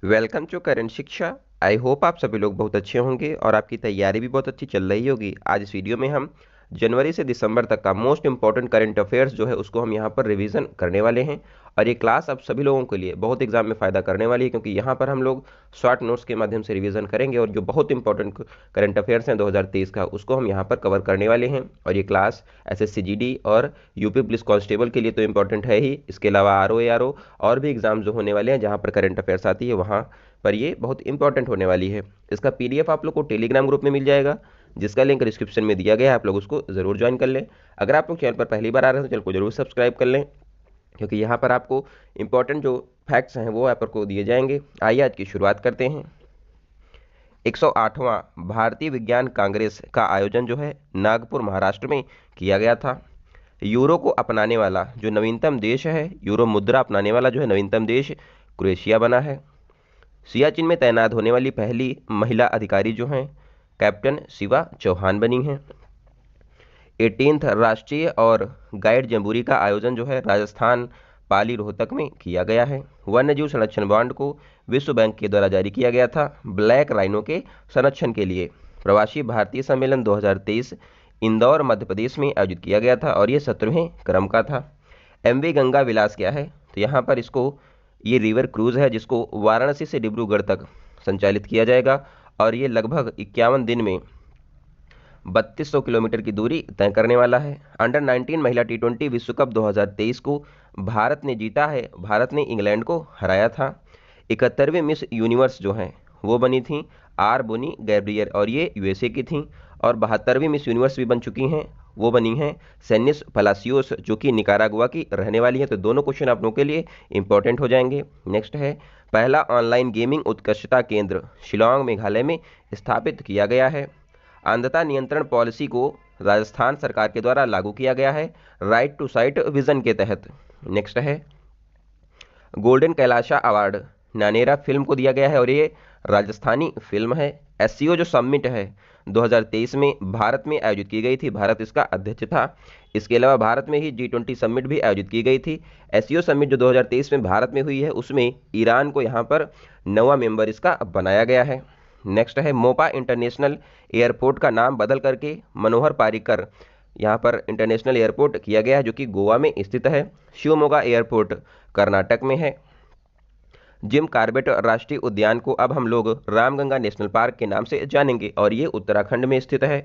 Welcome to current शिक्षा। I hope आप सभी लोग बहुत अच्छे होंगे और आपकी तैयारी भी बहुत अच्छी चल रही होगी। आज इस वीडियो में हम जनवरी से दिसंबर तक का मोस्ट इंपॉर्टेंट करंट अफेयर्स जो है उसको हम यहाँ पर रिवीजन करने वाले हैं। और ये क्लास अब सभी लोगों के लिए बहुत एग्जाम में फ़ायदा करने वाली है, क्योंकि यहाँ पर हम लोग शॉर्ट नोट्स के माध्यम से रिवीजन करेंगे और जो बहुत इंपॉर्टेंट करंट अफेयर्स हैं 2023 का उसको हम यहाँ पर कवर करने वाले हैं। और ये क्लास एसएससी जीडी और यूपी पुलिस कांस्टेबल के लिए तो इंपॉर्टेंट है ही, इसके अलावा आरओ और भी एग्जाम जो होने वाले हैं जहाँ पर करंट अफेयर्स आती है वहाँ पर ये बहुत इंपॉर्टेंट होने वाली है। इसका पीडीएफ आप लोग को टेलीग्राम ग्रुप में मिल जाएगा, जिसका लिंक डिस्क्रिप्शन में दिया गया है। आप लोग उसको ज़रूर ज्वाइन कर लें। अगर आप लोग चैनल पर पहली बार आ रहे हैं तो चैनल को जरूर सब्सक्राइब कर लें, क्योंकि यहाँ पर आपको इंपॉर्टेंट जो फैक्ट्स हैं वो आप को दिए जाएंगे। आइए आज की शुरुआत करते हैं। 108वां भारतीय विज्ञान कांग्रेस का आयोजन जो है नागपुर महाराष्ट्र में किया गया था। यूरो को अपनाने वाला जो नवीनतम देश है, यूरो मुद्रा अपनाने वाला जो है नवीनतम देश क्रोएशिया बना है। सियाचिन में तैनात होने वाली पहली महिला अधिकारी जो हैं कैप्टन शिवा चौहान बनी हैं। 18th राष्ट्रीय और गाइड जम्बूरी का आयोजन जो है राजस्थान पाली रोहतक में किया गया है। वन्यजीव संरक्षण बॉन्ड को विश्व बैंक के द्वारा जारी किया गया था ब्लैक राइनो के संरक्षण के लिए। प्रवासी भारतीय सम्मेलन 2023 इंदौर मध्य प्रदेश में आयोजित किया गया था और ये 17वें क्रम का था। एमवी गंगा विलास क्या है, तो यहाँ पर इसको ये रिवर क्रूज है जिसको वाराणसी से डिब्रूगढ़ तक संचालित किया जाएगा और ये लगभग 51 दिन में 3200 किलोमीटर की दूरी तय करने वाला है। अंडर 19 महिला टी20 विश्व कप 2023 को भारत ने जीता है। भारत ने इंग्लैंड को हराया था। 71वीं मिस यूनिवर्स जो हैं वो बनी थी आर बोनी गैब्रियर और ये यूएसए की थी। और 72वीं मिस यूनिवर्स भी बन चुकी हैं, वो बनी हैं सेनिस पलासियोस जो कि निकारागुआ की रहने वाली है। तो दोनों क्वेश्चन आप लोगों के लिए इंपॉर्टेंट हो जाएंगे। नेक्स्ट है पहला ऑनलाइन गेमिंग उत्कृष्टता केंद्र शिलांग मेघालय में स्थापित किया गया है। अंधता नियंत्रण पॉलिसी को राजस्थान सरकार के द्वारा लागू किया गया है राइट टू साइट विजन के तहत। नेक्स्ट है golden Kailasa award Nanera film को दिया गया है और ये राजस्थानी फिल्म है। एससीओ जो समिट है 2023 में भारत में आयोजित की गई थी, भारत इसका अध्यक्ष था। इसके अलावा भारत में ही G20 समिट भी आयोजित की गई थी। एससीओ समिट जो 2023 में भारत में हुई है उसमें ईरान को यहाँ पर नवा मेंबर इसका बनाया गया है। नेक्स्ट है मोपा इंटरनेशनल एयरपोर्ट का नाम बदल करके मनोहर पारिकर यहाँ पर इंटरनेशनल एयरपोर्ट किया गया है जो कि गोवा में स्थित है। शिवमोगा एयरपोर्ट कर्नाटक में है। जिम कार्बेट राष्ट्रीय उद्यान को अब हम लोग रामगंगा नेशनल पार्क के नाम से जानेंगे और ये उत्तराखंड में स्थित है।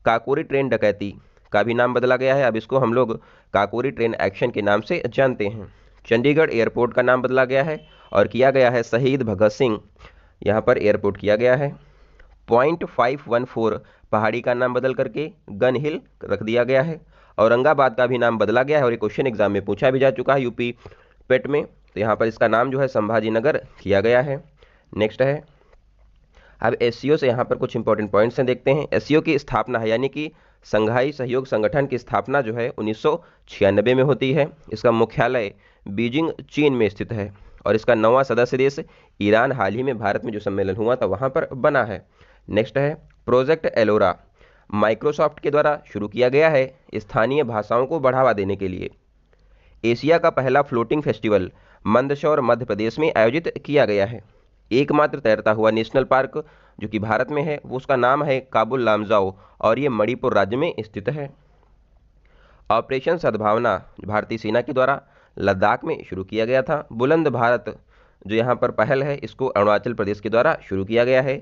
काकोरी ट्रेन डकैती का भी नाम बदला गया है, अब इसको हम लोग काकोरी ट्रेन एक्शन के नाम से जानते हैं। चंडीगढ़ एयरपोर्ट का नाम बदला गया है और किया गया है शहीद भगत सिंह यहाँ पर एयरपोर्ट किया गया है। 0.514 पहाड़ी का नाम बदल करके गन हिल रख दिया गया है। औरंगाबाद का भी नाम बदला गया है और ये क्वेश्चन एग्जाम में पूछा भी जा चुका है यूपी पेट में। तो यहाँ पर इसका नाम जो है संभाजी नगर किया गया है। नेक्स्ट है अब एससीओ से यहाँ पर कुछ इंपॉर्टेंट पॉइंट्स हैं, देखते हैं। एससीओ की स्थापना है यानी कि संघाई सहयोग संगठन की स्थापना जो है 1996 में होती है। इसका मुख्यालय बीजिंग चीन में स्थित है और इसका 9वां सदस्य देश ईरान हाल ही में भारत में जो सम्मेलन हुआ था वहाँ पर बना है। नेक्स्ट है प्रोजेक्ट एलोरा माइक्रोसॉफ्ट के द्वारा शुरू किया गया है स्थानीय भाषाओं को बढ़ावा देने के लिए। एशिया का पहला फ्लोटिंग फेस्टिवल मंदसौर मध्य प्रदेश में आयोजित किया गया है। एकमात्र तैरता हुआ नेशनल पार्क जो कि भारत में है वो उसका नाम है काबुल लामजाओ और ये मणिपुर राज्य में स्थित है। ऑपरेशन सद्भावना भारतीय सेना के द्वारा लद्दाख में शुरू किया गया था। बुलंद भारत जो यहाँ पर पहल है इसको अरुणाचल प्रदेश के द्वारा शुरू किया गया है।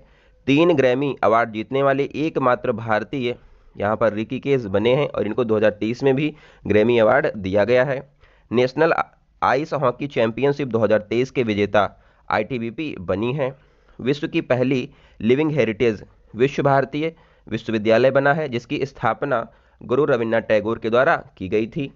3 ग्रैमी अवार्ड जीतने वाले एकमात्र भारतीय यहाँ पर ऋषिकेश बने हैं और इनको 2023 में भी ग्रैमी अवार्ड दिया गया है। नेशनल आइस हॉकी चैंपियनशिप 2023 के विजेता आईटीबीपी बनी है। विश्व की पहली लिविंग हेरिटेज विश्व भारतीय विश्वविद्यालय बना है जिसकी स्थापना गुरु रविन्द्रनाथ टैगोर के द्वारा की गई थी।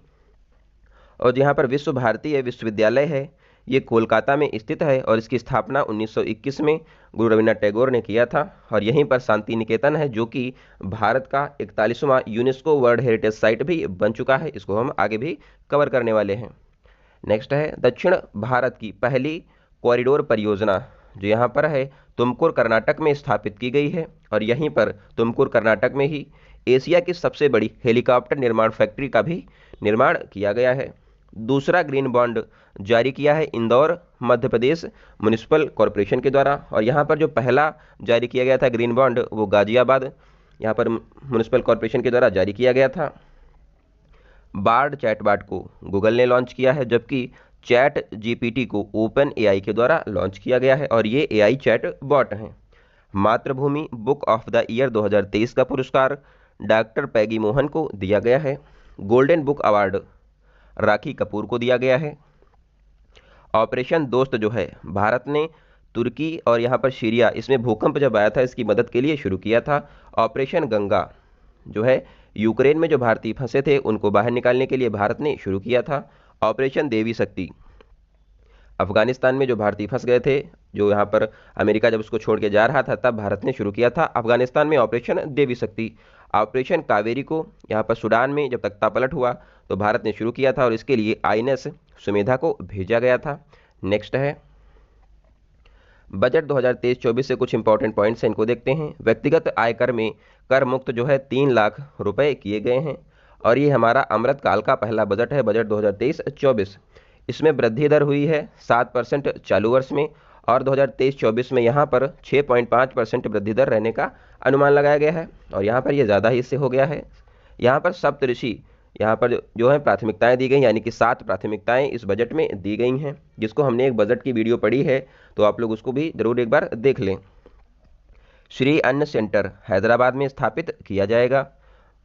और यहाँ पर विश्व भारतीय विश्वविद्यालय है ये कोलकाता में स्थित है और इसकी स्थापना 1921 में गुरु रविन्द्रनाथ टैगोर ने किया था। और यहीं पर शांति निकेतन है जो कि भारत का 41वां यूनेस्को वर्ल्ड हेरिटेज साइट भी बन चुका है, इसको हम आगे भी कवर करने वाले हैं। नेक्स्ट है दक्षिण भारत की पहली कॉरिडोर परियोजना जो यहाँ पर है तुमकुर कर्नाटक में स्थापित की गई है और यहीं पर तुमकुर कर्नाटक में ही एशिया की सबसे बड़ी हेलीकॉप्टर निर्माण फैक्ट्री का भी निर्माण किया गया है। दूसरा ग्रीन बॉन्ड जारी किया है इंदौर मध्य प्रदेश म्युनिसिपल कॉरपोरेशन के द्वारा। और यहाँ पर जो पहला जारी किया गया था ग्रीन बॉन्ड वो गाजियाबाद यहाँ पर म्युनिसिपल कॉरपोरेशन के द्वारा जारी किया गया था। बार्ड चैटबॉट को गूगल ने लॉन्च किया है, जबकि चैट जीपीटी को ओपन एआई के द्वारा लॉन्च किया गया है और ये एआई चैट बॉट हैं। मातृभूमि बुक ऑफ द ईयर 2023 का पुरस्कार डॉक्टर पैगी मोहन को दिया गया है। गोल्डन बुक अवार्ड राखी कपूर को दिया गया है। ऑपरेशन दोस्त जो है भारत ने तुर्की और यहाँ पर सीरिया इसमें भूकंप जब आया था इसकी मदद के लिए शुरू किया था। ऑपरेशन गंगा जो है यूक्रेन में जो भारतीय फंसे थे उनको बाहर निकालने के लिए भारत ने शुरू किया था। ऑपरेशन देवी शक्ति अफगानिस्तान में जो भारतीय फंस गए थे, जो यहाँ पर अमेरिका जब उसको छोड़ के जा रहा था तब भारत ने शुरू किया था अफगानिस्तान में ऑपरेशन देवी शक्ति। ऑपरेशन कावेरी को यहाँ पर सूडान में जब तख्ता पलट हुआ तो भारत ने शुरू किया था और इसके लिए आईएनएस सुमेधा को भेजा गया था। नेक्स्ट है बजट 2023-24 से कुछ इंपॉर्टेंट पॉइंट्स हैं, इनको देखते हैं। व्यक्तिगत आयकर में कर मुक्त जो है 3 लाख रुपए किए गए हैं और ये हमारा अमृत काल का पहला बजट है, बजट 2023-24। इसमें वृद्धि दर हुई है 7% चालू वर्ष में और 2023-24 में यहाँ पर 6.5% वृद्धि दर रहने का अनुमान लगाया गया है और यहाँ पर ये ज़्यादा ही इससे हो गया है। यहाँ पर सप्तऋषि यहाँ पर जो है प्राथमिकताएं दी गई, यानी कि 7 प्राथमिकताएं इस बजट में दी गई हैं, जिसको हमने एक बजट की वीडियो पढ़ी है तो आप लोग उसको भी जरूर एक बार देख लें। श्री अन्न सेंटर हैदराबाद में स्थापित किया जाएगा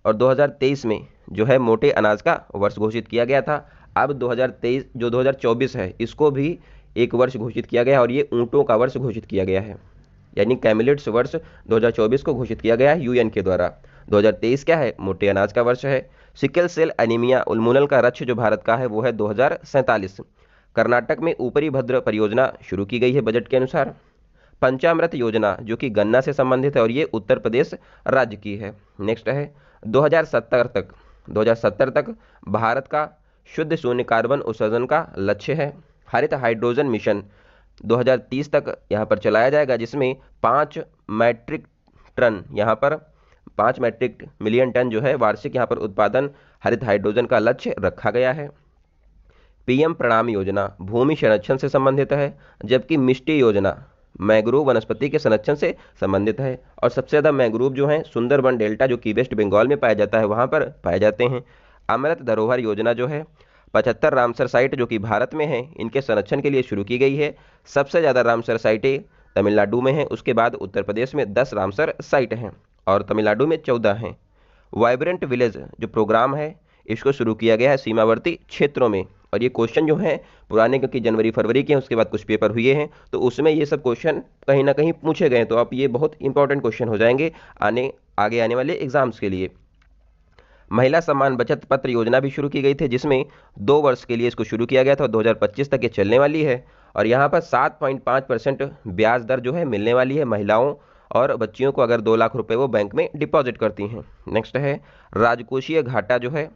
और 2023 में जो है मोटे अनाज का वर्ष घोषित किया गया था। अब 2023 जो 2024 है इसको भी एक वर्ष घोषित किया गया और ये ऊँटों का वर्ष घोषित किया गया है, यानी कैमिलेट्स वर्ष 2024 को घोषित किया गया है यूएन के द्वारा। 2023 क्या है, मोटे अनाज का वर्ष है। सिकल सेल एनीमिया उन्मूलन का लक्ष्य जो भारत का है वो है 2047। कर्नाटक में ऊपरी भद्र परियोजना शुरू की गई है बजट के अनुसार। पंचामृत योजना जो कि गन्ना से संबंधित है और ये उत्तर प्रदेश राज्य की है। नेक्स्ट है 2070 तक भारत का शुद्ध शून्य कार्बन उत्सर्जन का लक्ष्य है। हरित हाइड्रोजन मिशन 2030 तक यहाँ पर चलाया जाएगा, जिसमें 5 मैट्रिक टन यहाँ पर 5 मैट्रिक मिलियन टन जो है वार्षिक यहाँ पर उत्पादन हरित हाइड्रोजन का लक्ष्य रखा गया है। पीएम प्रणाम योजना भूमि संरक्षण से संबंधित है, जबकि मिष्टी योजना मैंग्रोव वनस्पति के संरक्षण से संबंधित है और सबसे ज़्यादा मैंग्रोव जो है सुंदरबन डेल्टा जो कि वेस्ट बंगाल में पाया जाता है वहाँ पर पाए जाते हैं। अमृत धरोहर योजना जो है 75 रामसर साइट जो कि भारत में है इनके संरक्षण के लिए शुरू की गई है। सबसे ज़्यादा रामसर साइटें तमिलनाडु में हैं, उसके बाद उत्तर प्रदेश में 10 रामसर साइट हैं और तमिलनाडु में 14 हैं। वाइब्रेंट विलेज जो प्रोग्राम है इसको शुरू किया गया है सीमावर्ती क्षेत्रों में और ये क्वेश्चन जो है पुराने क्योंकि जनवरी फरवरी के हैं उसके बाद कुछ पेपर हुए हैं तो उसमें ये सब क्वेश्चन कहीं ना कहीं पूछे गए, तो आप ये बहुत इंपॉर्टेंट क्वेश्चन हो जाएंगे आगे आने वाले एग्जाम्स के लिए। महिला सम्मान बचत पत्र योजना भी शुरू की गई थी, जिसमें 2 वर्ष के लिए इसको शुरू किया गया था, 2025 तक ये चलने वाली है और यहाँ पर 7.5% ब्याज दर जो है मिलने वाली है महिलाओं और बच्चियों को अगर 2 लाख रुपए वो बैंक में डिपॉजिट करती हैं। नेक्स्ट है राजकोषीय घाटा जो है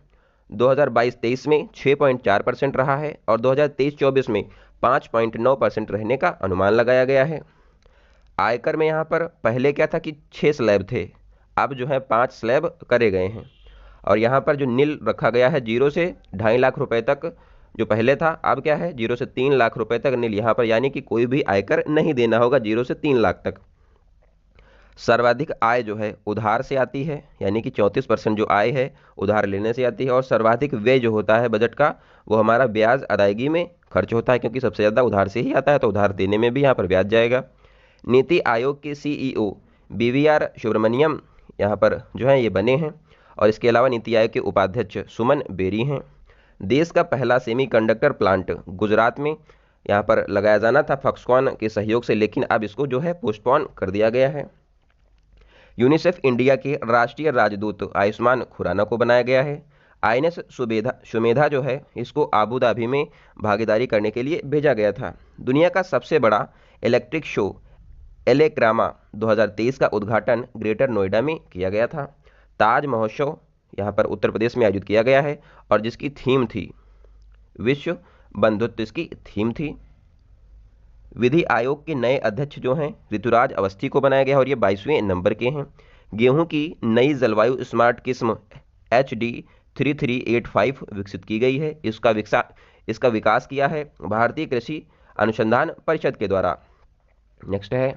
2022-23 में 6.4% रहा है और 2023-24 में 5.9% रहने का अनुमान लगाया गया है। आयकर में यहाँ पर पहले क्या था कि 6 स्लैब थे, अब जो है 5 स्लैब करे गए हैं और यहाँ पर जो नील रखा गया है 0 से 2.5 लाख रुपए तक जो पहले था, अब क्या है 0 से 3 लाख रुपए तक नील यहाँ पर, यानी कि कोई भी आयकर नहीं देना होगा 0 से 3 लाख तक। सर्वाधिक आय जो है उधार से आती है, यानी कि 34% जो आय है उधार लेने से आती है और सर्वाधिक व्यय जो होता है बजट का वो हमारा ब्याज अदायगी में खर्च होता है, क्योंकि सबसे ज़्यादा उधार से ही आता है तो उधार देने में भी यहाँ पर ब्याज जाएगा। नीति आयोग के CEO BVR सुब्रमण्यम यहाँ पर जो है ये बने हैं और इसके अलावा नीति आयोग के उपाध्यक्ष सुमन बेरी हैं। देश का पहला सेमीकंडक्टर प्लांट गुजरात में यहाँ पर लगाया जाना था फॉक्सकॉन के सहयोग से, लेकिन अब इसको जो है पोस्टपोन कर दिया गया है। यूनिसेफ इंडिया के राष्ट्रीय राजदूत आयुष्मान खुराना को बनाया गया है। आईएनएस सुमेधा जो है इसको आबू धाबी में भागीदारी करने के लिए भेजा गया था। दुनिया का सबसे बड़ा इलेक्ट्रिक शो एलेक्रामा 2023 का उद्घाटन ग्रेटर नोएडा में किया गया था। ताज महोत्सव यहाँ पर उत्तर प्रदेश में आयोजित किया गया है और जिसकी थीम थी विश्व बंधुत्व, इसकी थीम थी। विधि आयोग के नए अध्यक्ष जो हैं ऋतुराज अवस्थी को बनाया गया और ये 22वें नंबर के हैं। गेहूं की नई जलवायु स्मार्ट किस्म HD 3385 विकसित की गई है। इसका विकास किया है भारतीय कृषि अनुसंधान परिषद के द्वारा। नेक्स्ट है,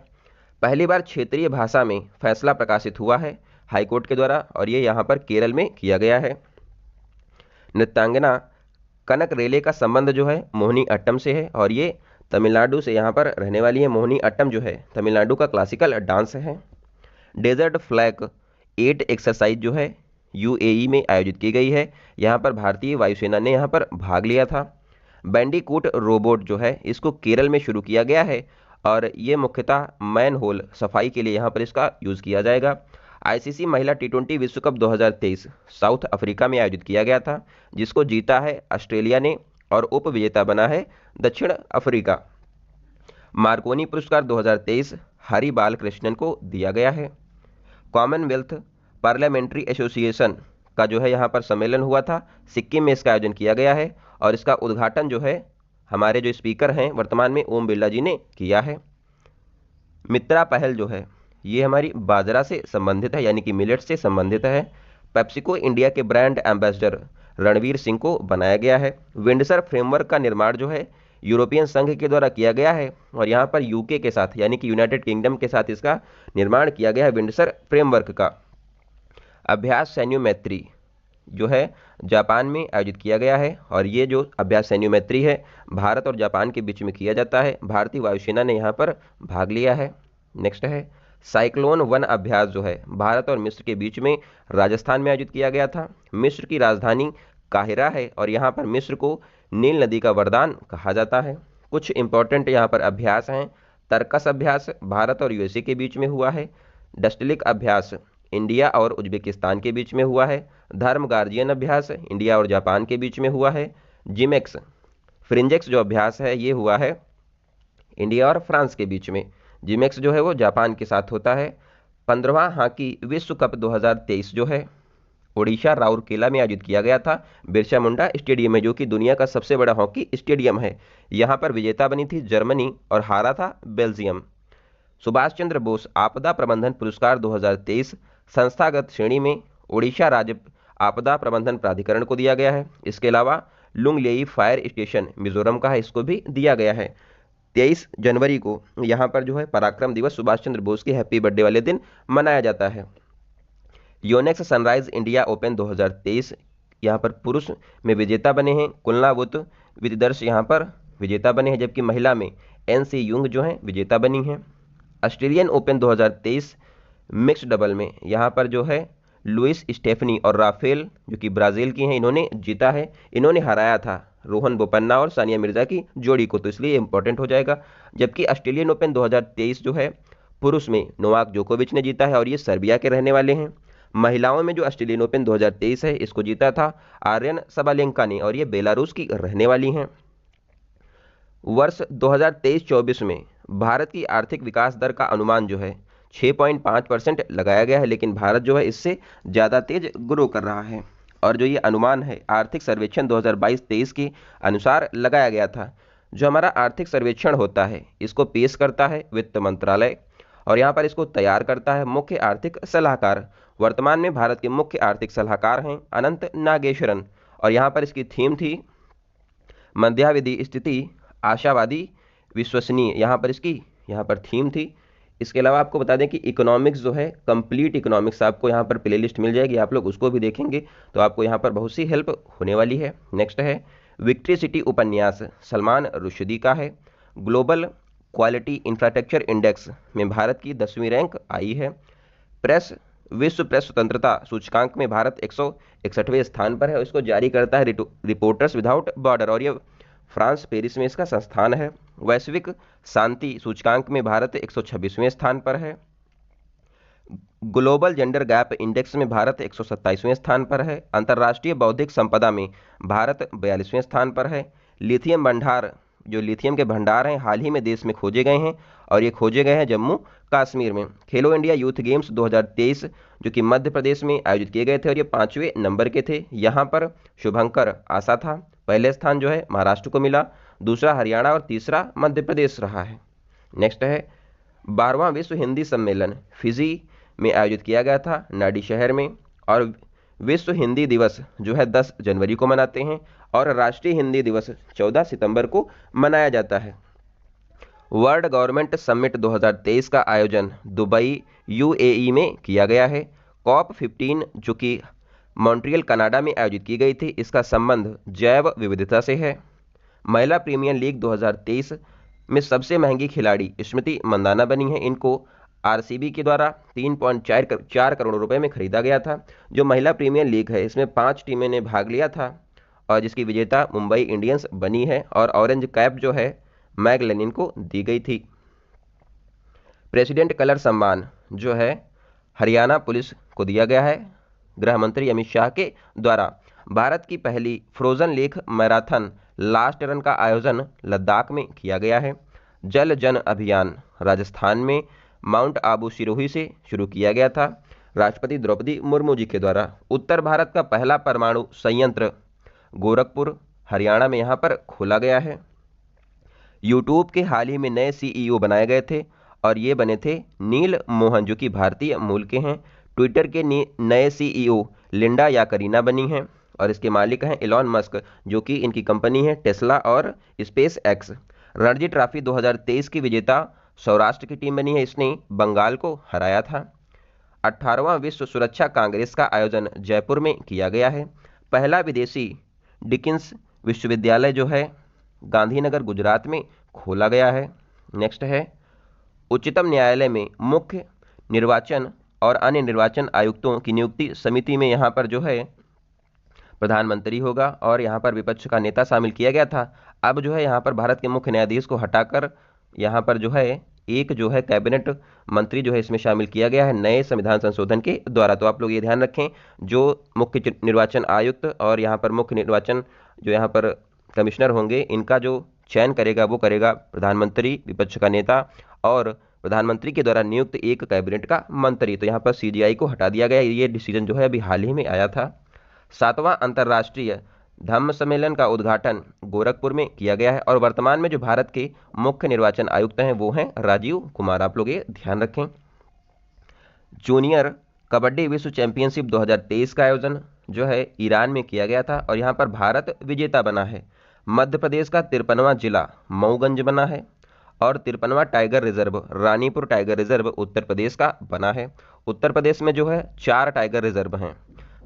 पहली बार क्षेत्रीय भाषा में फैसला प्रकाशित हुआ है हाईकोर्ट के द्वारा, और ये यहाँ पर केरल में किया गया है। नृत्यांगना कनक रेले का संबंध जो है मोहिनी अट्टम से है, और ये तमिलनाडु से यहाँ पर रहने वाली है। मोहिनी अट्टम जो है तमिलनाडु का क्लासिकल डांस है। डेजर्ट फ्लैग 8 एक्सरसाइज जो है यूएई में आयोजित की गई है। यहाँ पर भारतीय वायुसेना ने यहाँ पर भाग लिया था। बैंडीकूट रोबोट जो है इसको केरल में शुरू किया गया है, और ये मुख्यतः मैन होल सफाई के लिए यहाँ पर इसका यूज़ किया जाएगा। आईसीसी महिला टी20 विश्व कप 2023 साउथ अफ्रीका में आयोजित किया गया था, जिसको जीता है ऑस्ट्रेलिया ने, और उप विजेता बना है दक्षिण अफ्रीका। मार्कोनी पुरस्कार 2023 हरि बालकृष्णन को दिया गया है। कॉमनवेल्थ पार्लियामेंट्री एसोसिएशन का जो है यहाँ पर सम्मेलन हुआ था, सिक्किम में इसका आयोजन किया गया है, और इसका उद्घाटन जो है हमारे जो स्पीकर हैं वर्तमान में ओम बिरला जी ने किया है। मित्रा पहल जो है ये हमारी बाजरा से संबंधित है, यानी कि मिलेट से संबंधित है। पेप्सिको इंडिया के ब्रांड एम्बेसडर रणवीर सिंह को बनाया गया है। विंडसर फ्रेमवर्क का निर्माण जो है यूरोपियन संघ के द्वारा किया गया है, और यहाँ पर यूके के साथ यानी कि यूनाइटेड किंगडम के साथ इसका निर्माण किया गया है विंडसर फ्रेमवर्क का। अभ्यास सैन्य मैत्री जो है जापान में आयोजित किया गया है, और ये जो अभ्यास सैन्य मैत्री है भारत और जापान के बीच में किया जाता है। भारतीय वायुसेना ने यहाँ पर भाग लिया है। नेक्स्ट है, साइक्लोन वन अभ्यास जो है भारत और मिस्र के बीच में राजस्थान में आयोजित किया गया था। मिस्र की राजधानी काहिरा है, और यहाँ पर मिस्र को नील नदी का वरदान कहा जाता है। कुछ इंपॉर्टेंट यहाँ पर अभ्यास हैं। तर्कस अभ्यास भारत और यूएसए के बीच में हुआ है। डस्टलिक अभ्यास इंडिया और उज्बेकिस्तान के बीच में हुआ है। धर्म गार्जियन अभ्यास इंडिया और जापान के बीच में हुआ है। जिमेक्स फ्रिंजेक्स जो अभ्यास है ये हुआ है इंडिया और फ्रांस के बीच में। जिमेक्स जो है वो जापान के साथ होता है। 15वां हॉकी विश्व कप 2023 जो है ओडिशा राउरकेला में आयोजित किया गया था बिरसा मुंडा स्टेडियम में, जो कि दुनिया का सबसे बड़ा हॉकी स्टेडियम है। यहाँ पर विजेता बनी थी जर्मनी और हारा था बेल्जियम। सुभाष चंद्र बोस आपदा प्रबंधन पुरस्कार 2023 संस्थागत श्रेणी में ओडिशा राज्य आपदा प्रबंधन प्राधिकरण को दिया गया है। इसके अलावा लुंगलेई फायर स्टेशन मिजोरम का है, इसको भी दिया गया है। 23 जनवरी को यहाँ पर जो है पराक्रम दिवस सुभाष चंद्र बोस के हैप्पी बर्थडे वाले दिन मनाया जाता है। योनेक्स सनराइज इंडिया ओपन 2023 यहाँ पर पुरुष में विजेता बने हैं कुलनावुत विदिदर्श यहाँ पर विजेता बने हैं, जबकि महिला में एनसी युंग जो हैं विजेता बनी हैं। ऑस्ट्रेलियन ओपन 2023 मिक्स डबल में यहाँ पर जो है लुइस स्टेफनी और राफेल जो कि ब्राज़ील की हैं इन्होंने जीता है। इन्होंने हराया था रोहन बोपन्ना और सानिया मिर्जा की जोड़ी को, तो इसलिए इंपॉर्टेंट हो जाएगा। जबकि ऑस्ट्रेलियन ओपन 2023 जो है पुरुष में नोवाक जोकोविच ने जीता है, और ये सर्बिया के रहने वाले हैं। महिलाओं में जो ऑस्ट्रेलियन ओपन 2023 है इसको जीता था आर्यन सबालेंका ने, और ये बेलारूस की रहने वाली हैं। वर्ष 2023-24 में भारत की आर्थिक विकास दर का अनुमान जो है 6.5% लगाया गया है, लेकिन भारत जो है इससे ज़्यादा तेज ग्रो कर रहा है। और जो ये अनुमान है आर्थिक सर्वेक्षण 2022-23 के अनुसार लगाया गया था। जो हमारा आर्थिक सर्वेक्षण होता है इसको पेश करता है वित्त मंत्रालय, और यहाँ पर इसको तैयार करता है मुख्य आर्थिक सलाहकार। वर्तमान में भारत के मुख्य आर्थिक सलाहकार हैं अनंत नागेश्वरन, और यहाँ पर इसकी थीम थी मध्यावधि स्थिति आशावादी विश्वसनीय, यहाँ पर इसकी थीम थी। इसके अलावा आपको बता दें कि इकोनॉमिक्स जो है कंप्लीट इकोनॉमिक्स आपको यहाँ पर प्लेलिस्ट मिल जाएगी, आप लोग उसको भी देखेंगे तो आपको यहाँ पर बहुत सी हेल्प होने वाली है। नेक्स्ट है विक्ट्री सिटी उपन्यास सलमान रुश्दी का है। ग्लोबल क्वालिटी इंफ्रास्ट्रक्चर इंडेक्स में भारत की 10वीं रैंक आई है। विश्व प्रेस स्वतंत्रता सूचकांक में भारत 161वें स्थान पर है, और इसको जारी करता है रिपोर्टर्स विदाउट बॉर्डर, और ये फ्रांस पेरिस में इसका संस्थान है। वैश्विक शांति सूचकांक में भारत 126वें स्थान पर है। ग्लोबल जेंडर गैप इंडेक्स में भारत 127वें स्थान पर है। अंतर्राष्ट्रीय बौद्धिक संपदा में भारत 42वें स्थान पर है। लिथियम भंडार जो लिथियम के भंडार हैं हाल ही में देश में खोजे गए हैं, और ये खोजे गए हैं जम्मू कश्मीर में। खेलो इंडिया यूथ गेम्स 2023 जो कि मध्य प्रदेश में आयोजित किए गए थे, और ये 5वें नंबर के थे। यहाँ पर शुभंकर आशा था। पहले स्थान जो है महाराष्ट्र को मिला, दूसरा हरियाणा और तीसरा मध्य प्रदेश रहा है। नेक्स्ट है 12वां विश्व हिंदी सम्मेलन फिजी में आयोजित किया गया था नाडी शहर में, और विश्व हिंदी दिवस जो है 10 जनवरी को मनाते हैं और राष्ट्रीय हिंदी दिवस 14 सितंबर को मनाया जाता है। वर्ल्ड गवर्नमेंट समिट 2023 का आयोजन दुबई यूएई में किया गया है। कॉप 15 जो कि मॉन्ट्रियल कनाडा में आयोजित की गई थी, इसका संबंध जैव विविधता से है। महिला प्रीमियर लीग 2023 में सबसे महंगी खिलाड़ी स्मृति मंदाना बनी है। इनको आरसीबी के द्वारा 3.4 करोड़ रुपए में खरीदा गया था। जो महिला प्रीमियर लीग है इसमें 5 टीमें ने भाग लिया था और जिसकी विजेता मुंबई इंडियंस बनी है और ऑरेंज कैप जो है मैग लेनिन को दी गई थी। प्रेसिडेंट कलर सम्मान जो है हरियाणा पुलिस को दिया गया है गृह मंत्री अमित शाह के द्वारा। भारत की पहली frozen lake marathon last run का आयोजन लद्दाख में किया गया है। जल जन अभियान राजस्थान में माउंट आबू सिरोही से शुरू किया गया था राष्ट्रपति द्रौपदी मुर्मू जी के द्वारा। उत्तर भारत का पहला परमाणु संयंत्र गोरखपुर हरियाणा में यहाँ पर खोला गया है। यूट्यूब के हाल ही में नए सीईओ बनाए गए थे और ये बने थे नील मोहन जो कि भारतीय मूल के हैं। ट्विटर के नए सीईओ लिंडा याकरीना बनी हैं और इसके मालिक हैं इलॉन मस्क जो कि इनकी कंपनी है टेस्ला और स्पेस एक्स। रणजी ट्रॉफी 2023 की विजेता सौराष्ट्र की टीम बनी है, इसने बंगाल को हराया था। 18वां विश्व सुरक्षा कांग्रेस का आयोजन जयपुर में किया गया है। पहला विदेशी डिकिंस विश्वविद्यालय जो है गांधीनगर गुजरात में खोला गया है। नेक्स्ट है उच्चतम न्यायालय में मुख्य निर्वाचन और अन्य निर्वाचन आयुक्तों की नियुक्ति समिति में यहाँ पर जो है प्रधानमंत्री होगा और यहाँ पर विपक्ष का नेता शामिल किया गया था। अब जो है यहाँ पर भारत के मुख्य न्यायाधीश को हटाकर यहाँ पर जो है एक जो है कैबिनेट मंत्री जो है इसमें शामिल किया गया है नए संविधान संशोधन के द्वारा। तो आप लोग ये ध्यान रखें जो मुख्य निर्वाचन आयुक्त और यहाँ पर मुख्य निर्वाचन जो यहाँ पर कमिश्नर होंगे इनका जो चयन करेगा वो करेगा प्रधानमंत्री विपक्ष का नेता और प्रधानमंत्री के द्वारा नियुक्त एक कैबिनेट का मंत्री। तो यहाँ पर सीजीआई को हटा दिया गया। ये डिसीजन जो है अभी हाल ही में आया था। 7वां अंतर्राष्ट्रीय धम्म सम्मेलन का उद्घाटन गोरखपुर में किया गया है और वर्तमान में जो भारत के मुख्य निर्वाचन आयुक्त हैं वो हैं राजीव कुमार। आप लोग ये ध्यान रखें। जूनियर कबड्डी विश्व चैंपियनशिप 2023 का आयोजन जो है ईरान में किया गया था और यहाँ पर भारत विजेता बना है। मध्य प्रदेश का 53वां जिला मऊगंज बना है और 53वां tiger reserve Ranipur tiger reserve Uttar Pradesh का बना है। उत्तर प्रदेश में जो है 4 टाइगर रिजर्व हैं।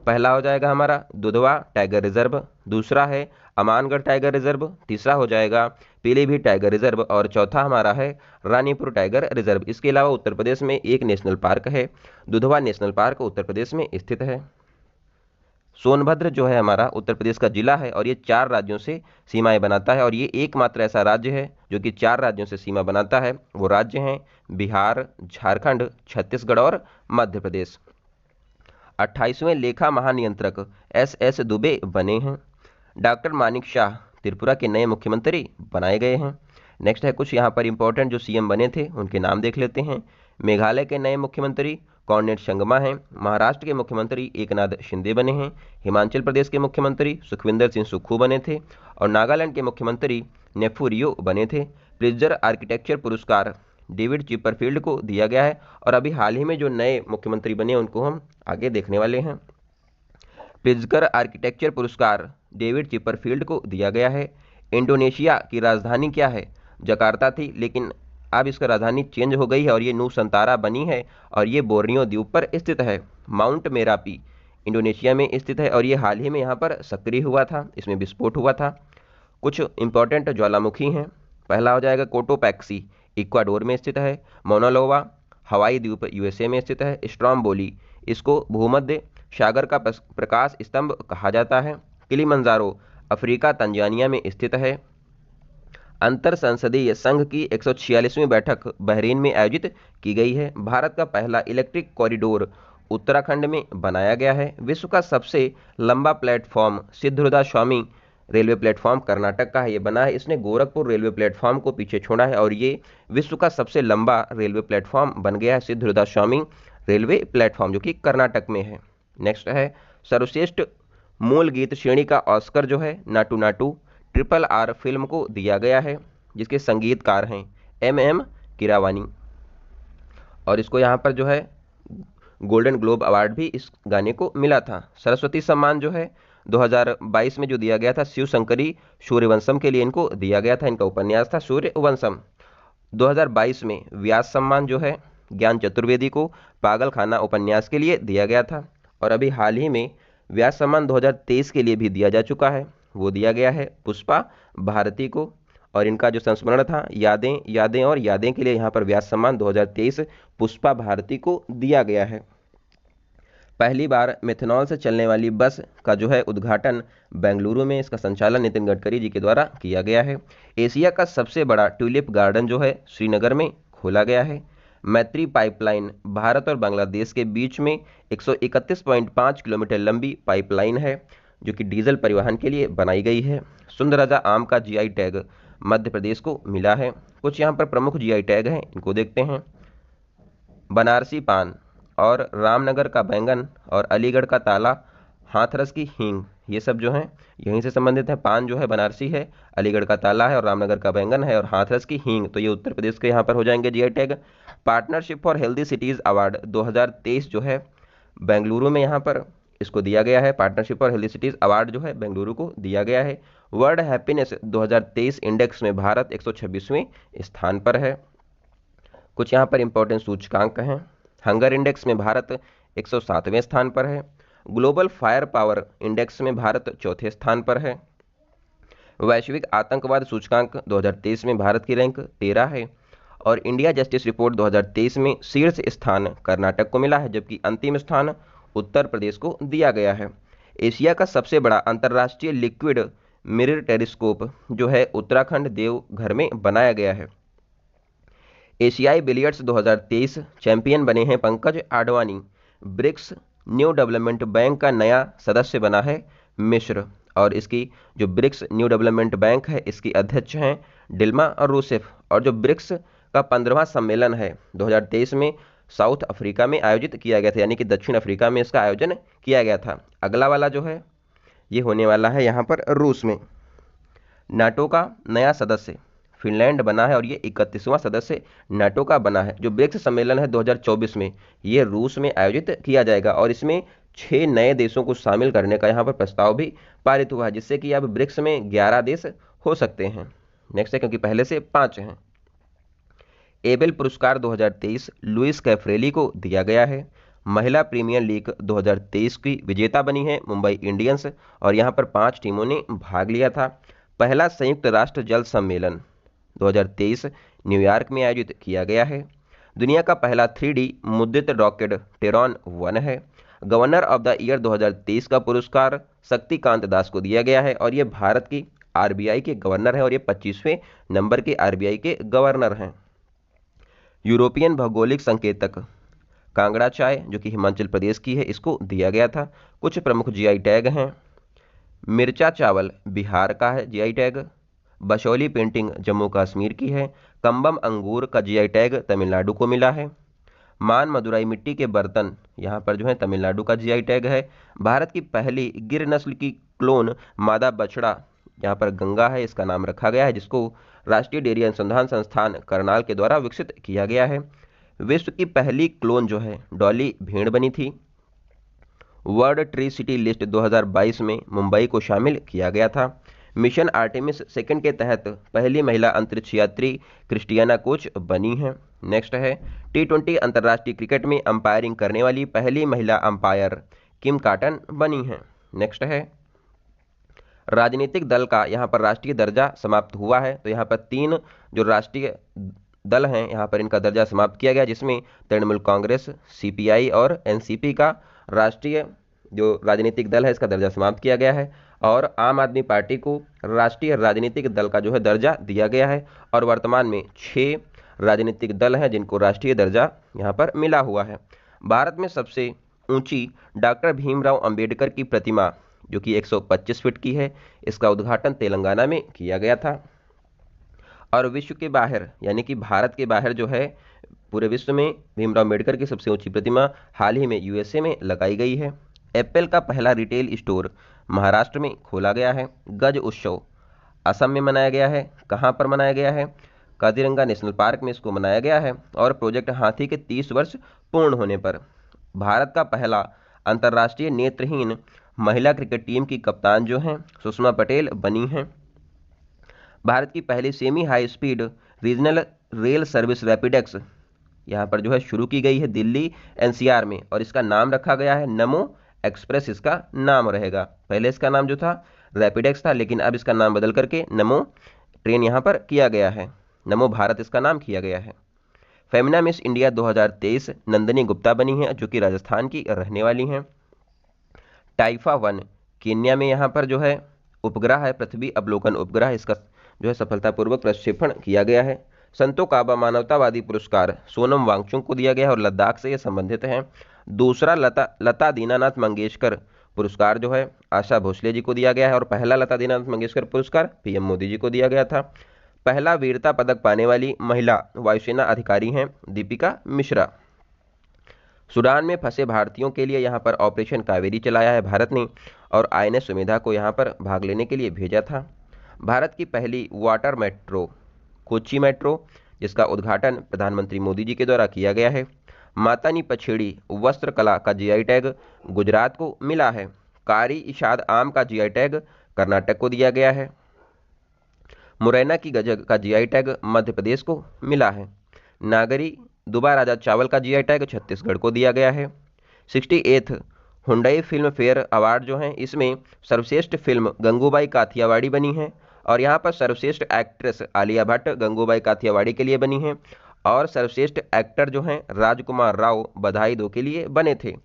पहला हो जाएगा हमारा दुधवा टाइगर रिजर्व, दूसरा है अमानगढ़ टाइगर रिजर्व, तीसरा हो जाएगा पीलीभीत टाइगर रिजर्व और चौथा हमारा है रानीपुर टाइगर रिजर्व। इसके अलावा उत्तर प्रदेश में एक नेशनल पार्क है, दुधवा नेशनल पार्क उत्तर प्रदेश में स्थित है। सोनभद्र जो है हमारा उत्तर प्रदेश का जिला है और ये 4 राज्यों से सीमाएं बनाता है और ये एकमात्र ऐसा राज्य है जो कि 4 राज्यों से सीमा बनाता है। वो राज्य हैं बिहार, झारखंड, छत्तीसगढ़ और मध्य प्रदेश। 28वें लेखा महानियंत्रक एस दुबे बने हैं। डॉक्टर मानिक शाह त्रिपुरा के नए मुख्यमंत्री बनाए गए हैं। नेक्स्ट है कुछ यहाँ पर इंपॉर्टेंट जो सीएम बने थे उनके नाम देख लेते हैं। मेघालय के नए मुख्यमंत्री कॉर्नेट संगमा हैं। महाराष्ट्र के मुख्यमंत्री एकनाथ शिंदे बने हैं। हिमाचल प्रदेश के मुख्यमंत्री सुखविंदर सिंह सुक्खू बने थे और नागालैंड के मुख्यमंत्री नेफू रियो बने थे। प्रिट्जर आर्किटेक्चर पुरस्कार डेविड चिपरफील्ड को दिया गया है और अभी हाल ही में जो नए मुख्यमंत्री बने उनको हम आगे देखने वाले हैं। प्रिट्जर आर्किटेक्चर पुरस्कार डेविड चिपरफील्ड को दिया गया है। इंडोनेशिया की राजधानी क्या है? जकार्ता थी, लेकिन अब इसका राजधानी चेंज हो गई है और ये नूसंतारा बनी है और ये बोर्नियो द्वीप पर स्थित है। माउंट मेरापी इंडोनेशिया में स्थित है और ये हाल ही में यहाँ पर सक्रिय हुआ था, इसमें विस्फोट हुआ था। कुछ इंपॉर्टेंट ज्वालामुखी हैं। पहला हो जाएगा कोटोपैक्सी इक्वाडोर में स्थित है। मौनालोवा हवाई द्वीप यूएसए में स्थित है। स्ट्रॉम्बोली इसको भूमध्य सागर का प्रकाश स्तंभ कहा जाता है। किलिमंजारो अफ्रीका तंजानिया में स्थित है। अंतर संसदीय संघ की 146वीं बैठक बहरीन में आयोजित की गई है। भारत का पहला इलेक्ट्रिक कॉरिडोर उत्तराखंड में बनाया गया है। विश्व का सबसे लंबा प्लेटफॉर्म सिद्धरुदा स्वामी रेलवे प्लेटफॉर्म कर्नाटक का है, ये बना है। इसने गोरखपुर रेलवे प्लेटफॉर्म को पीछे छोड़ा है और ये विश्व का सबसे लंबा रेलवे प्लेटफॉर्म बन गया है सिद्धरुदा स्वामी रेलवे प्लेटफॉर्म जो कि कर्नाटक में है। नेक्स्ट है सर्वश्रेष्ठ मूल गीत श्रेणी का ऑस्कर जो है नाटू नाटू RRR फिल्म को दिया गया है जिसके संगीतकार हैं MM कीरावानी और इसको यहाँ पर जो है गोल्डन ग्लोब अवार्ड भी इस गाने को मिला था। सरस्वती सम्मान जो है 2022 में जो दिया गया था शिव शंकरी सूर्यवंशम के लिए इनको दिया गया था, इनका उपन्यास था सूर्यवंशम। 2022 में व्यास सम्मान जो है ज्ञान चतुर्वेदी को पागल खाना उपन्यास के लिए दिया गया था। और अभी हाल ही में व्यास सम्मान 2023 के लिए भी दिया जा चुका है, वो दिया गया है पुष्पा भारती को। और इनका जो संस्मरण था यादें यादें और यादें के लिए यहाँ पर व्यास सम्मान 2023 पुष्पा भारती को दिया गया है। पहली बार मेथनॉल से चलने वाली बस का जो है उद्घाटन बेंगलुरु में, इसका संचालन नितिन गडकरी जी के द्वारा किया गया है। एशिया का सबसे बड़ा ट्यूलिप गार्डन जो है श्रीनगर में खोला गया है। मैत्री पाइपलाइन भारत और बांग्लादेश के बीच में 131.5 किलोमीटर लंबी पाइपलाइन है जो कि डीजल परिवहन के लिए बनाई गई है। सुंदरराजा आम का जीआई टैग मध्य प्रदेश को मिला है। कुछ यहाँ पर प्रमुख जीआई टैग हैं, इनको देखते हैं। बनारसी पान और रामनगर का बैंगन और अलीगढ़ का ताला, हाथरस की हींग, ये सब जो हैं यहीं से संबंधित है। पान जो है बनारसी है, अलीगढ़ का ताला है और रामनगर का बैंगन है और हाथरस की हींग, तो ये उत्तर प्रदेश के यहाँ पर हो जाएंगे GI tag. Partnership for healthy cities award 2023 जो है बेंगलुरु में यहाँ पर इसको दिया गया है। Partnership for healthy cities award जो है बेंगलुरु को दिया गया है। वर्ल्ड हैप्पीनेस 2023 इंडेक्स में भारत 126वें स्थान पर है। कुछ यहाँ पर इंपॉर्टेंट सूचकांक हैं। हंगर इंडेक्स में भारत 107वें स्थान पर है। ग्लोबल फायर पावर इंडेक्स में भारत चौथे स्थान पर है। वैश्विक आतंकवाद सूचकांक 2023 में भारत की रैंक 13 है। और इंडिया जस्टिस रिपोर्ट 2023 में शीर्ष स्थान कर्नाटक को मिला है, जबकि अंतिम स्थान उत्तर प्रदेश को दिया गया है। एशिया का सबसे बड़ा अंतर्राष्ट्रीय लिक्विड मिरर टेलीस्कोप जो है उत्तराखंड देवघर में बनाया गया है। एशियाई बिलियर्ड्स 2023 चैंपियन बने हैं Pankaj Advani. BRICS new development bank का नया सदस्य बना है मिस्र। और इसकी जो ब्रिक्स न्यू डेवलपमेंट बैंक है इसकी अध्यक्ष हैं डिल्मा और रूसेफ। और जो ब्रिक्स का 15वां सम्मेलन है 2023 में साउथ अफ्रीका में आयोजित किया गया था, यानी कि दक्षिण अफ्रीका में इसका आयोजन किया गया था। अगला वाला जो है ये होने वाला है यहाँ पर रूस में। नाटो का नया सदस्य फिनलैंड बना है और ये 31वां सदस्य नाटो का बना है। जो ब्रिक्स सम्मेलन है 2024 में ये रूस में आयोजित किया जाएगा और इसमें 6 नए देशों को शामिल करने का यहाँ पर प्रस्ताव भी पारित हुआ है, जिससे कि अब ब्रिक्स में 11 देश हो सकते हैं। नेक्स्ट है, क्योंकि पहले से 5 हैं। एबेल पुरस्कार 2023 लुइस कैफ्रेली को दिया गया है। महिला प्रीमियर लीग 2023 की विजेता बनी है मुंबई इंडियंस और यहाँ पर 5 टीमों ने भाग लिया था। पहला संयुक्त राष्ट्र जल सम्मेलन 2023 न्यूयॉर्क में आयोजित किया गया है। दुनिया का पहला 3D मुद्रित रॉकेट टेरॉन 1 है। गवर्नर ऑफ द ईयर 2023 का पुरस्कार शक्तिकांत दास को दिया गया है और ये भारत की आरबीआई के गवर्नर हैं और ये 25वें नंबर के आरबीआई के गवर्नर हैं। यूरोपियन भौगोलिक संकेतक कांगड़ा चाय जो कि हिमाचल प्रदेश की है इसको दिया गया था। कुछ प्रमुख जीआई टैग हैं। मिर्चा चावल बिहार का है GI tag. Basohli painting Jammu Kashmir की है। कंबम अंगूर का जीआई टैग तमिलनाडु को मिला है। मान मदुराई मिट्टी के बर्तन यहाँ पर जो है तमिलनाडु का जीआई टैग है। भारत की पहली गिर नस्ल की क्लोन मादा बछड़ा यहाँ पर गंगा है, इसका नाम रखा गया है, जिसको राष्ट्रीय डेयरी अनुसंधान संस्थान करनाल के द्वारा विकसित किया गया है। विश्व की पहली क्लोन जो है डॉली भेड़ बनी थी। वर्ल्ड ट्री सिटी लिस्ट 2022 में मुंबई को शामिल किया गया था। मिशन आर्टेमिस 2 के तहत पहली महिला अंतरिक्ष यात्री क्रिस्टियाना कोच बनी हैं। नेक्स्ट है, T20 अंतर्राष्ट्रीय क्रिकेट में अंपायरिंग करने वाली पहली महिला अंपायर किम कार्टन बनी हैं। नेक्स्ट है, राजनीतिक दल का यहाँ पर राष्ट्रीय दर्जा समाप्त हुआ है। तो यहाँ पर 3 जो राष्ट्रीय दल हैं यहाँ पर इनका दर्जा समाप्त किया गया, जिसमें तृणमूल कांग्रेस, सीपीआई और एनसीपी का राष्ट्रीय जो राजनीतिक दल है इसका दर्जा समाप्त किया गया है। और आम आदमी पार्टी को राष्ट्रीय राजनीतिक दल का जो है दर्जा दिया गया है। और वर्तमान में 6 राजनीतिक दल हैं जिनको राष्ट्रीय दर्जा यहाँ पर मिला हुआ है। भारत में सबसे ऊंची डॉक्टर भीमराव अंबेडकर की प्रतिमा जो कि 125 फीट की है, इसका उद्घाटन तेलंगाना में किया गया था। और विश्व के बाहर यानी कि भारत के बाहर जो है पूरे विश्व में भीमराव अंबेडकर की सबसे ऊंची प्रतिमा हाल ही में यूएसए में लगाई गई है। एप्पल का पहला रिटेल स्टोर महाराष्ट्र में खोला गया है। गज उत्सव असम में मनाया गया है। कहाँ पर मनाया गया है? काजीरंगा नेशनल पार्क में इसको मनाया गया है। और प्रोजेक्ट हाथी के 30 वर्ष पूर्ण होने पर भारत का पहला अंतर्राष्ट्रीय नेत्रहीन महिला क्रिकेट टीम की कप्तान जो हैं सुषमा पटेल बनी हैं। भारत की पहली semi high speed regional rail service RapidX यहाँ पर जो है शुरू की गई है दिल्ली एनसीआर में, और इसका नाम रखा गया है नमो एक्सप्रेस, इसका नाम रहेगा। पहले इसका नाम जो था रैपिडेक्स था, लेकिन अब इसका नाम बदल करके नमो ट्रेन यहाँ पर किया गया है, नमो भारत इसका नाम किया गया है। फेमिना मिस इंडिया 2023 नंदिनी गुप्ता बनी हैं, जो कि राजस्थान की रहने वाली हैं। टाइफा 1 केन्या में यहाँ पर जो है उपग्रह है, पृथ्वी अवलोकन उपग्रह, इसका जो है सफलतापूर्वक प्रक्षेपण किया गया है। संतो काबा मानवतावादी पुरस्कार सोनम वांगचुक को दिया गया है और लद्दाख से ये संबंधित है। दूसरा लता दीनानाथ मंगेशकर पुरस्कार जो है आशा भोसले जी को दिया गया है, और पहला लता दीनानाथ मंगेशकर पुरस्कार पीएम मोदी जी को दिया गया था। पहला वीरता पदक पाने वाली महिला वायुसेना अधिकारी हैं दीपिका मिश्रा। सूडान में फंसे भारतीयों के लिए यहाँ पर ऑपरेशन कावेरी चलाया है भारत ने, और आईएनएस सुमेधा को यहाँ पर भाग लेने के लिए भेजा था। भारत की पहली वाटर मेट्रो कोच्चि मेट्रो, जिसका उद्घाटन प्रधानमंत्री मोदी जी के द्वारा किया गया है। मातानी पछेड़ी वस्त्र कला का जीआई टैग गुजरात को मिला है। कारी इशाद आम का जीआई टैग कर्नाटक को दिया गया है। मुरैना की गजक का जीआई टैग मध्य प्रदेश को मिला है। नागरी दुबा राजा चावल का जीआई टैग छत्तीसगढ़ को दिया गया है। 68th Hyundai film fair award जो हैं इसमें सर्वश्रेष्ठ फिल्म गंगूबाई काथियावाड़ी बनी है, और यहाँ पर सर्वश्रेष्ठ एक्ट्रेस आलिया भट्ट गंगूबाई काथियावाड़ी के लिए बनी हैं, और सर्वश्रेष्ठ एक्टर जो हैं राजकुमार राव बधाई 2 के लिए बने थे।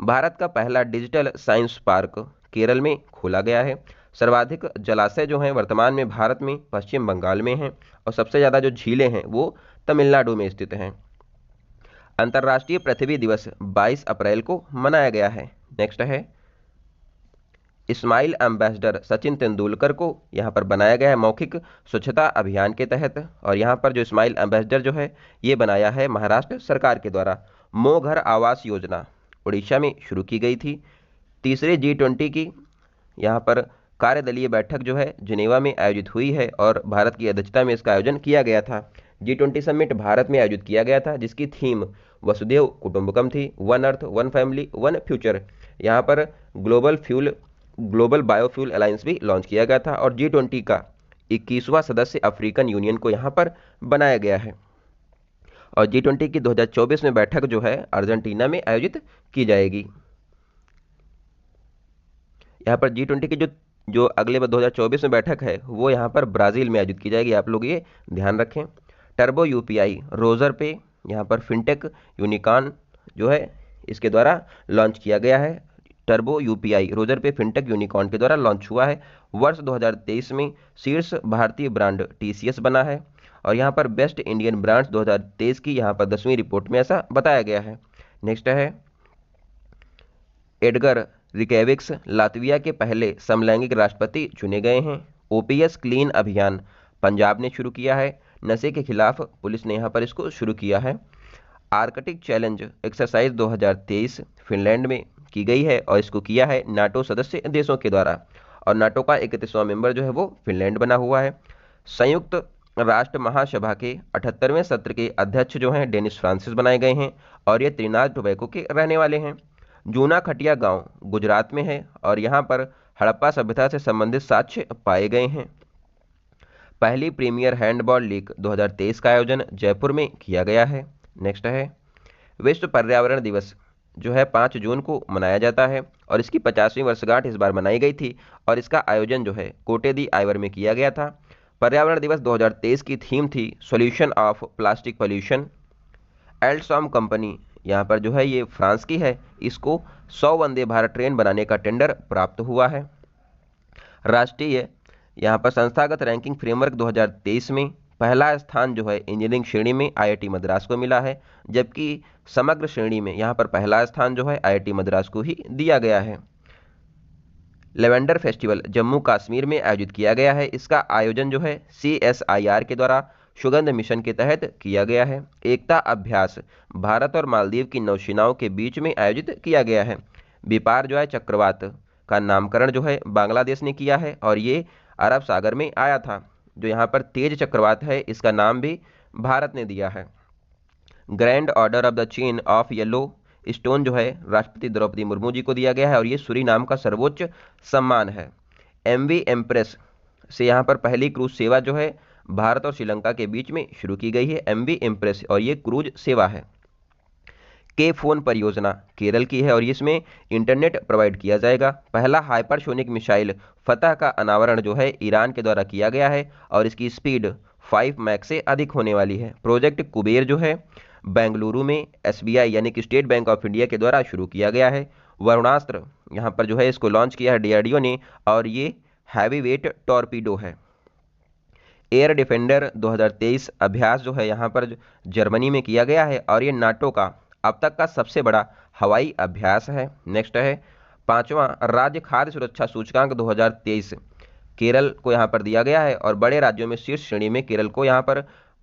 भारत का पहला डिजिटल साइंस पार्क केरल में खोला गया है। सर्वाधिक जलाशय जो हैं वर्तमान में भारत में पश्चिम बंगाल में हैं, और सबसे ज़्यादा जो झीलें हैं वो तमिलनाडु में स्थित हैं। अंतर्राष्ट्रीय पृथ्वी दिवस 22 अप्रैल को मनाया गया है। नेक्स्ट है स्माइल एम्बेसडर सचिन तेंदुलकर को यहाँ पर बनाया गया है मौखिक स्वच्छता अभियान के तहत, और यहाँ पर जो स्माइल एम्बेसडर जो है ये बनाया है महाराष्ट्र सरकार के द्वारा। मो घर आवास योजना उड़ीसा में शुरू की गई थी। तीसरे G20 की यहाँ पर कार्यदलीय बैठक जो है जिनेवा में आयोजित हुई है, और भारत की अध्यक्षता में इसका आयोजन किया गया था। G20 समिट भारत में आयोजित किया गया था, जिसकी थीम वसुधैव कुटुंबकम थी, one earth one family one future. यहाँ पर ग्लोबल बायोफ्यूल अलायंस भी लॉन्च किया गया था, और G20 का 21वां सदस्य अफ्रीकन यूनियन को यहाँ पर बनाया गया है। और G20 की 2024 में बैठक जो है अर्जेंटीना में आयोजित की जाएगी। यहाँ पर G20 की जो अगले 2024 में बैठक है वो यहाँ पर ब्राज़ील में आयोजित की जाएगी, आप लोग ये ध्यान रखें। टर्बो यूपीआई रोजर पे यहाँ पर फिनटेक यूनिकॉर्न जो है इसके द्वारा लॉन्च किया गया है। टर्बो यूपीआई रोजर पे फिनटेक यूनिकॉर्न के द्वारा लॉन्च हुआ है। वर्ष 2023 में शीर्ष भारतीय ब्रांड टीसीएस बना है, और यहाँ पर बेस्ट इंडियन ब्रांड्स 2023 की यहाँ पर 10वीं रिपोर्ट में ऐसा बताया गया है। नेक्स्ट है एडगर रिकेविक्स लातविया के पहले समलैंगिक राष्ट्रपति चुने गए हैं। ओपीएस क्लीन अभियान पंजाब ने शुरू किया है। नशे के खिलाफ पुलिस ने यहाँ पर इसको शुरू किया है। आर्कटिक चैलेंज एक्सरसाइज 2023 फिनलैंड में की गई है, और इसको किया है नाटो सदस्य देशों के द्वारा, और नाटो का 31वां मेंबर जो है वो फिनलैंड बना हुआ है। संयुक्त राष्ट्र महासभा के 78वें सत्र के अध्यक्ष जो हैं डेनिस फ्रांसिस बनाए गए हैं, और ये त्रिनाद टोबैको के रहने वाले हैं। जूना खटिया गांव गुजरात में है, और यहाँ पर हड़प्पा सभ्यता से संबंधित साक्ष्य पाए गए हैं। पहली प्रीमियर हैंडबॉल लीग 2023 का आयोजन जयपुर में किया गया है। नेक्स्ट है विश्व पर्यावरण दिवस जो है 5 जून को मनाया जाता है, और इसकी 50वीं वर्षगांठ इस बार मनाई गई थी, और इसका आयोजन जो है कोटे दी आइवर में किया गया था। पर्यावरण दिवस 2023 की थीम थी solution of plastic pollution. Alstom company यहाँ पर जो है ये फ्रांस की है, इसको 100 वंदे भारत ट्रेन बनाने का टेंडर प्राप्त हुआ है। राष्ट्रीय यहाँ पर संस्थागत रैंकिंग फ्रेमवर्क 2023 में पहला स्थान जो है इंजीनियरिंग श्रेणी में आईआईटी मद्रास को मिला है, जबकि समग्र श्रेणी में यहाँ पर पहला स्थान जो है आईआईटी मद्रास को ही दिया गया है। लेवेंडर फेस्टिवल जम्मू कश्मीर में आयोजित किया गया है। इसका आयोजन जो है CSIR के द्वारा सुगंध मिशन के तहत किया गया है। एकता अभ्यास भारत और मालदीव की नौसेनाओं के बीच में आयोजित किया गया है। बिपार जो है चक्रवात का नामकरण जो है बांग्लादेश ने किया है, और ये अरब सागर में आया था। जो यहाँ पर तेज चक्रवात है इसका नाम भी भारत ने दिया है। Grand order of the chain of yellow stone जो है राष्ट्रपति द्रौपदी मुर्मू जी को दिया गया है और ये सूरीनाम का सर्वोच्च सम्मान है। एमवी एम्प्रेस से यहाँ पर पहली क्रूज सेवा जो है भारत और श्रीलंका के बीच में शुरू की गई है, एमवी एम्प्रेस, और ये क्रूज सेवा है। के फोन परियोजना केरल की है और इसमें इंटरनेट प्रोवाइड किया जाएगा। पहला हाइपरसोनिक मिसाइल फतह का अनावरण जो है ईरान के द्वारा किया गया है और इसकी स्पीड 5 मैक से अधिक होने वाली है। प्रोजेक्ट कुबेर जो है बेंगलुरु में एसबीआई यानी कि स्टेट बैंक ऑफ इंडिया के द्वारा शुरू किया गया है। वरुणास्त्र यहाँ पर जो है इसको लॉन्च किया है डीआरडीओ ने और ये हैवी वेट टॉर्पीडो है। एयर डिफेंडर 2023 अभ्यास जो है यहाँ पर जर्मनी में किया गया है और ये नाटो का अब तक का सबसे बड़ा हवाई अभ्यास है। नेक्स्ट है पांचवा राज्य खाद्य सुरक्षा सूचकांक 2023 केरल को यहाँ पर दिया गया है और बड़े राज्यों में शीर्ष श्रेणी में केरल को यहाँ पर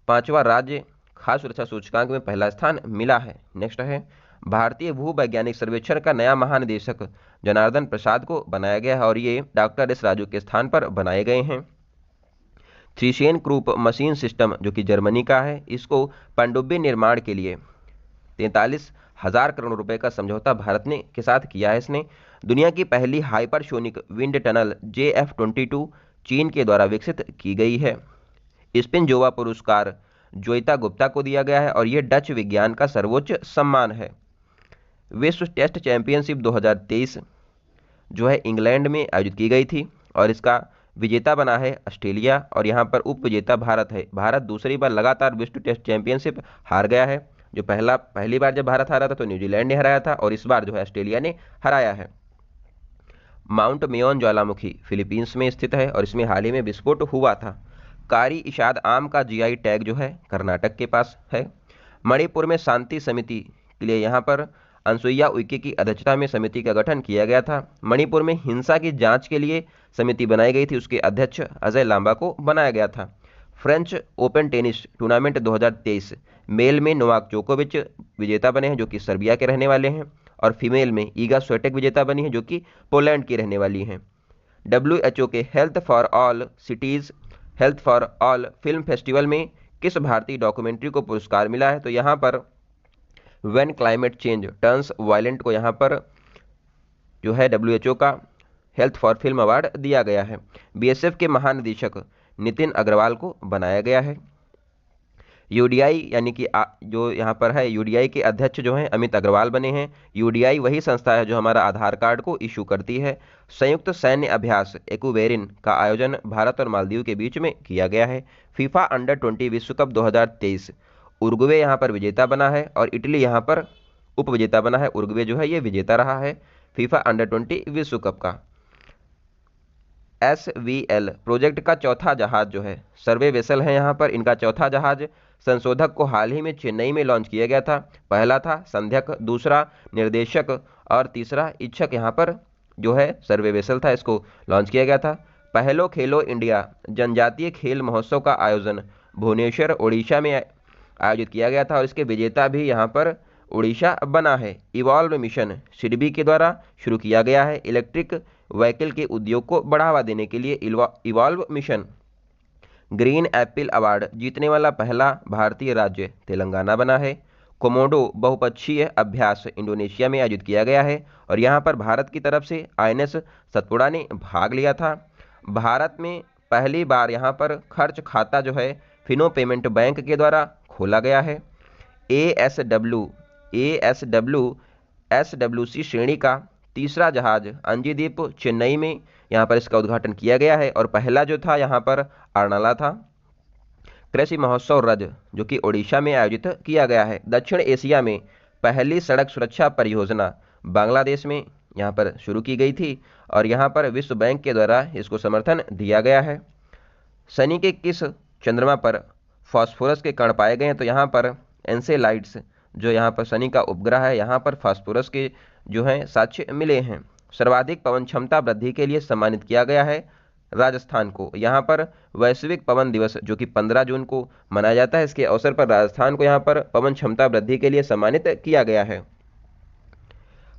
पांचवा राज्य खाद्य सुरक्षा सूचकांक में पहला स्थान मिला है। नेक्स्ट है भारतीय भूवैज्ञानिक सर्वेक्षण का नया महानिदेशक जनार्दन प्रसाद को बनाया गया है और ये डॉक्टर एस राजू के स्थान पर बनाए गए हैं। थ्रीशेन ग्रुप मशीन सिस्टम जो कि जर्मनी का है, इसको पनडुब्बी निर्माण के लिए 43,000 करोड़ रुपए का समझौता भारत ने के साथ किया है। इसने दुनिया की पहली हाइपरसोनिक विंड टनल JF-22 चीन के द्वारा विकसित की गई है। स्पिनजोवा पुरस्कार जोइता गुप्ता को दिया गया है और यह डच विज्ञान का सर्वोच्च सम्मान है। विश्व टेस्ट चैंपियनशिप 2023 जो है इंग्लैंड में आयोजित की गई थी और इसका विजेता बना है ऑस्ट्रेलिया और यहाँ पर उप विजेता भारत है। भारत दूसरी बार लगातार विश्व टेस्ट चैंपियनशिप हार गया है। जो पहली बार जब भारत हारा था तो न्यूजीलैंड ने हराया था और इस बार जो है ऑस्ट्रेलिया ने हराया है। माउंट मेयोन ज्वालामुखी फिलीपींस में स्थित है और इसमें हाल ही में विस्फोट हुआ था। कारी इशाद आम का जीआई टैग जो है कर्नाटक के पास है। मणिपुर में शांति समिति के लिए यहाँ पर अनसुईया उइके की अध्यक्षता में समिति का गठन किया गया था। मणिपुर में हिंसा की जांच के लिए समिति बनाई गई थी, उसके अध्यक्ष अजय लांबा को बनाया गया था। French Open tennis tournament 2023 male में नोवाक जोकोविच विजेता बने हैं जो कि सर्बिया के रहने वाले हैं और फीमेल में ईगा स्विएटेक विजेता बनी है जो कि पोलैंड की रहने वाली हैं। WHO के health for all cities health for all film festival में किस भारतीय डॉक्यूमेंट्री को पुरस्कार मिला है? तो यहाँ पर when climate change turns violent को यहाँ पर जो है WHO का हेल्थ फॉर फिल्म अवार्ड दिया गया है। BSF के महानिदेशक नितिन अग्रवाल को बनाया गया है। UDI यानी कि जो यहाँ पर है UDI के अध्यक्ष जो हैं अमित अग्रवाल बने हैं। UDI वही संस्था है जो हमारा आधार कार्ड को इशू करती है। संयुक्त सैन्य अभ्यास एक्वेरिन का आयोजन भारत और मालदीव के बीच में किया गया है। फीफा अंडर 20 विश्व कप 2023 उरुग्वे यहाँ पर विजेता बना है और इटली यहाँ पर उप विजेता बना है। उरुग्वे जो है ये विजेता रहा है फीफा अंडर 20 विश्व कप का। SVL प्रोजेक्ट का चौथा जहाज जो है सर्वे वेसल है यहाँ पर, इनका चौथा जहाज संशोधक को हाल ही में चेन्नई में लॉन्च किया गया था। पहला था संध्यक, दूसरा निर्देशक और तीसरा इच्छक यहाँ पर जो है सर्वे वेसल था, इसको लॉन्च किया गया था। पहलो खेलो इंडिया जनजातीय खेल महोत्सव का आयोजन भुवनेश्वर उड़ीसा में आयोजित किया गया था और इसके विजेता भी यहाँ पर उड़ीसा बना है। इवॉल्व मिशन सिडबी के द्वारा शुरू किया गया है। इलेक्ट्रिक व्हीकल के उद्योग को बढ़ावा देने के लिए evolve mission. Green Apple award जीतने वाला पहला भारतीय राज्य तेलंगाना बना है। कोमोडो बहुपक्षीय अभ्यास इंडोनेशिया में आयोजित किया गया है और यहाँ पर भारत की तरफ से INS सतपुड़ा ने भाग लिया था। भारत में पहली बार यहाँ पर खर्च खाता जो है फिनो पेमेंट बैंक के द्वारा खोला गया है। SWC श्रेणी का तीसरा जहाज अंजीदीप चेन्नई में यहाँ पर इसका उद्घाटन किया गया है और पहला जो था यहाँ पर अर्नाला था। कृषि महोत्सव रज जो कि ओडिशा में आयोजित किया गया है। दक्षिण एशिया में पहली सड़क सुरक्षा परियोजना बांग्लादेश में यहाँ पर शुरू की गई थी और यहाँ पर विश्व बैंक के द्वारा इसको समर्थन दिया गया है। शनि के किस चंद्रमा पर फास्फोरस के कण पाए गए हैं? तो यहाँ पर एनसेलाइड्स जो यहाँ पर शनि का उपग्रह है, यहाँ पर फास्फोरस के जो हैं साक्ष्य मिले हैं। सर्वाधिक पवन क्षमता वृद्धि के लिए सम्मानित किया गया है राजस्थान को। यहाँ पर वैश्विक पवन दिवस जो कि 15 जून को मनाया जाता है, इसके अवसर पर राजस्थान को यहाँ पर पवन क्षमता वृद्धि के लिए सम्मानित किया गया है।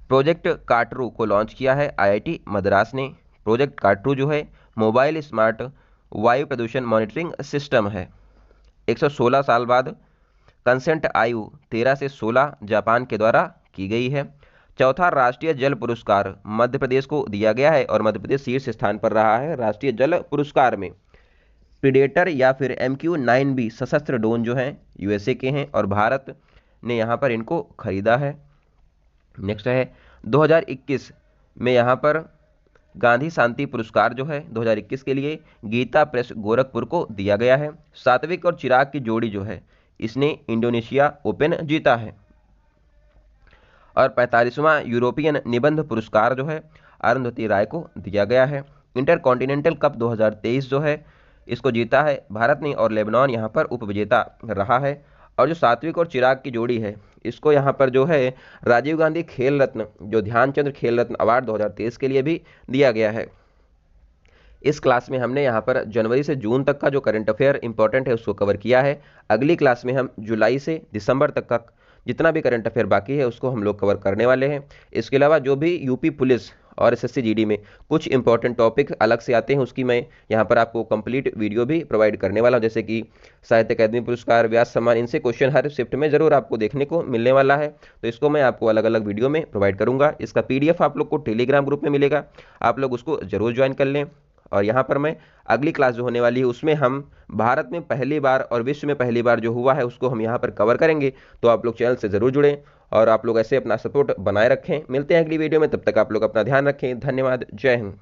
प्रोजेक्ट काटरू को लॉन्च किया है IIT मद्रास ने। प्रोजेक्ट काटरू जो है मोबाइल स्मार्ट वायु प्रदूषण मॉनिटरिंग सिस्टम है। 116 साल बाद कंसेंट आयु 13 से 16 जापान के द्वारा की गई है। चौथा, राष्ट्रीय जल पुरस्कार मध्य प्रदेश को दिया गया है और मध्य प्रदेश शीर्ष स्थान पर रहा है राष्ट्रीय जल पुरस्कार में। प्रीडेटर या फिर MQ-9B सशस्त्र ड्रोन जो हैं USA के हैं और भारत ने यहाँ पर इनको खरीदा है। नेक्स्ट है 2021 में यहाँ पर गांधी शांति पुरस्कार जो है 2021 के लिए गीता प्रेस गोरखपुर को दिया गया है। सात्विक और चिराग की जोड़ी जो है इसने इंडोनेशिया ओपन जीता है। और 45वां यूरोपियन निबंध पुरस्कार जो है अरुंधति राय को दिया गया है। इंटरकॉन्टिनेंटल कप 2023 जो है इसको जीता है भारत ने और लेबनान यहाँ पर उपविजेता रहा है। और जो सात्विक और चिराग की जोड़ी है इसको यहाँ पर जो है राजीव गांधी खेल रत्न जो ध्यानचंद्र खेल रत्न अवार्ड 2023 के लिए भी दिया गया है। इस क्लास में हमने यहाँ पर जनवरी से जून तक का जो करंट अफेयर इंपॉर्टेंट है उसको कवर किया है। अगली क्लास में हम जुलाई से दिसंबर तक का जितना भी करंट अफेयर बाकी है उसको हम लोग कवर करने वाले हैं। इसके अलावा जो भी यूपी पुलिस और SSC GD में कुछ इंपॉर्टेंट टॉपिक अलग से आते हैं उसकी मैं यहाँ पर आपको कंप्लीट वीडियो भी प्रोवाइड करने वाला हूँ, जैसे कि साहित्य अकादमी पुरस्कार, व्यास सम्मान, इनसे क्वेश्चन हर शिफ्ट में जरूर आपको देखने को मिलने वाला है। तो इसको मैं आपको अलग अलग वीडियो में प्रोवाइड करूँगा। इसका PDF आप लोग को टेलीग्राम ग्रुप में मिलेगा, आप लोग उसको जरूर ज्वाइन कर लें। और यहाँ पर मैं अगली क्लास जो होने वाली है उसमें हम भारत में पहली बार और विश्व में पहली बार जो हुआ है उसको हम यहाँ पर कवर करेंगे। तो आप लोग चैनल से ज़रूर जुड़ें और आप लोग ऐसे अपना सपोर्ट बनाए रखें। मिलते हैं अगली वीडियो में, तब तक आप लोग अपना ध्यान रखें। धन्यवाद। जय हिंद।